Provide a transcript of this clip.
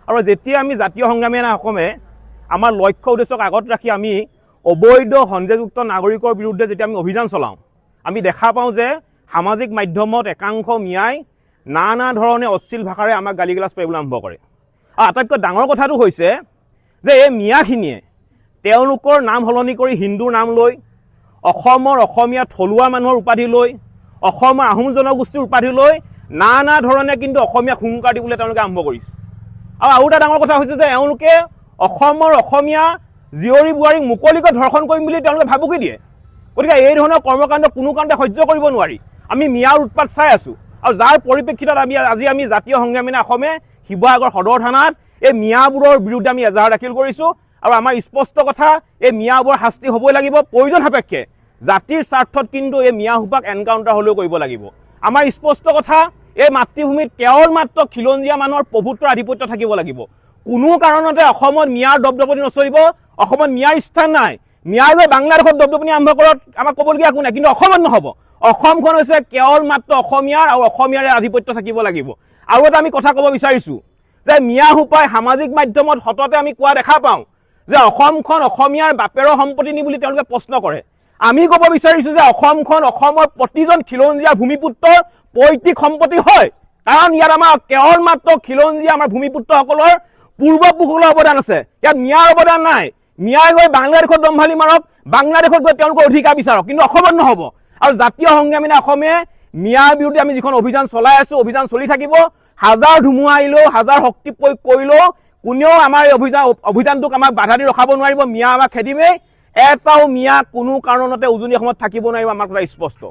আৰু যেতিয়া আমি জাতীয় সংগ্ৰামী সেনা অসমে আমাৰ লক্ষ্য উদ্দেশ্যক আগত ৰাখি আমি অবৈধ সন্দেহযুক্ত নাগৰিকৰ বিৰুদ্ধে যেতিয়া আমি অভিযান চলাওঁ, আমি দেখা পাওঁ যে সামাজিক মাধ্যমত একাংশ মিয়াই নানা ধৰণে অশ্লীল ভাষাৰে আমাক গালি গালাজ পাৰিবলৈ আৰম্ভ কৰে। আৰু আটাইতকৈ ডাঙৰ কথাটো হৈছে যে এই মিয়াখিনিয়ে তেওঁলোকৰ নাম সলনি কৰি হিন্দুৰ নাম লৈ, অসমৰ অসমীয়া থলুৱা মানুহৰ উপাধি লৈ, অসমৰ আহোম জনগোষ্ঠীৰ উপাধি লৈ নানা ধৰণে কিন্তু অসমীয়া হুংকাৰ দিবলৈ তেওঁলোকে আৰম্ভ কৰিছে। আৰু এটা ডাঙৰ কথা হৈছে যে এওঁলোকে অসমৰ অসমীয়া জীয়ৰী বোৱাৰীক মুকলিকৈ ধৰ্ষণ কৰিম বুলি তেওঁলোকে ভাবুকি দিয়ে। গতিকে এই ধৰণৰ কৰ্মকাণ্ড কোনো কাৰণতে সহ্য কৰিব নোৱাৰি আমি মিয়াৰ উৎপাত চাই আছোঁ। আৰু যাৰ পৰিপ্ৰেক্ষিতত আজি আমি জাতীয় সংগ্ৰামী সেনা অসমে শিৱসাগৰ সদৰ থানাত এই মিয়াবোৰৰ বিৰুদ্ধে আমি এজাহাৰ দাখিল কৰিছোঁ। আৰু আমাৰ স্পষ্ট কথা, এই মিয়াবোৰৰ শাস্তি হ'বই লাগিব, প্ৰয়োজন সাপেক্ষে জাতিৰ স্বাৰ্থত কিন্তু এই মিয়াসোপাক এনকাউণ্টাৰ হ'লেও কৰিব লাগিব। আমাৰ স্পষ্ট কথা, এই মাতৃভূমিত কেৱল মাত্ৰ খিলঞ্জীয়া মানুহৰ প্ৰভুত্বৰ আধিপত্য থাকিব লাগিব। কোনো কাৰণতে অসমত মিয়াৰ দপদপনি নচলিব। অসমত মিয়াৰ স্থান নাই। মিয়াই গৈ বাংলাদেশত দপদপনি আৰম্ভ কৰক, আমাক ক'বলগীয়া একো নাই, কিন্তু অসমত নহ'ব। অসমখন হৈছে কেৱল মাত্ৰ অসমীয়াৰ, আৰু অসমীয়াৰে আধিপত্য থাকিব লাগিব। আৰু এটা আমি কথা ক'ব বিচাৰিছোঁ যে মিয়াসোপাই সামাজিক মাধ্যমত সততে আমি কোৱা দেখা পাওঁ যে অসমখন অসমীয়াৰ বাপেৰৰ সম্পত্তি নি বুলি তেওঁলোকে প্ৰশ্ন কৰে। আমি ক'ব বিচাৰিছোঁ যে অসমখন অসমৰ প্ৰতিজন খিলঞ্জীয়াৰ ভূমিপুত্ৰৰ পৈতৃক সম্পত্তি হয়। কাৰণ ইয়াত আমাৰ কেৱল মাত্ৰ খিলঞ্জীয়া আমাৰ ভূমিপুত্ৰসকলৰ পূৰ্বপুৰুষসকলৰ অৱদান আছে, ইয়াত মিয়াৰ অৱদান নাই। মিয়াই গৈ বাংলাদেশত দম্ভালি মাৰক, বাংলাদেশত গৈ তেওঁলোকৰ অধিকাৰ বিচাৰক, কিন্তু অসমত নহ'ব। আৰু জাতীয় সংগ্ৰামী সেনা অসমে মিয়াৰ বিৰুদ্ধে আমি যিখন অভিযান চলাই আছোঁ, অভিযান চলি থাকিব। হাজাৰ ধুমুহা আহিলেও, হাজাৰ শক্তি প্ৰয়োগ কৰিলেও কোনেও আমাৰ এই অভিযানটোক আমাক বাধা দি ৰখাব নোৱাৰিব। মিয়া আমাক খেদিমেই। এটাও মিয়া কোনো কাৰণতে উজনি অসমত থাকিব নোৱাৰিব, আমাৰ কথা স্পষ্ট।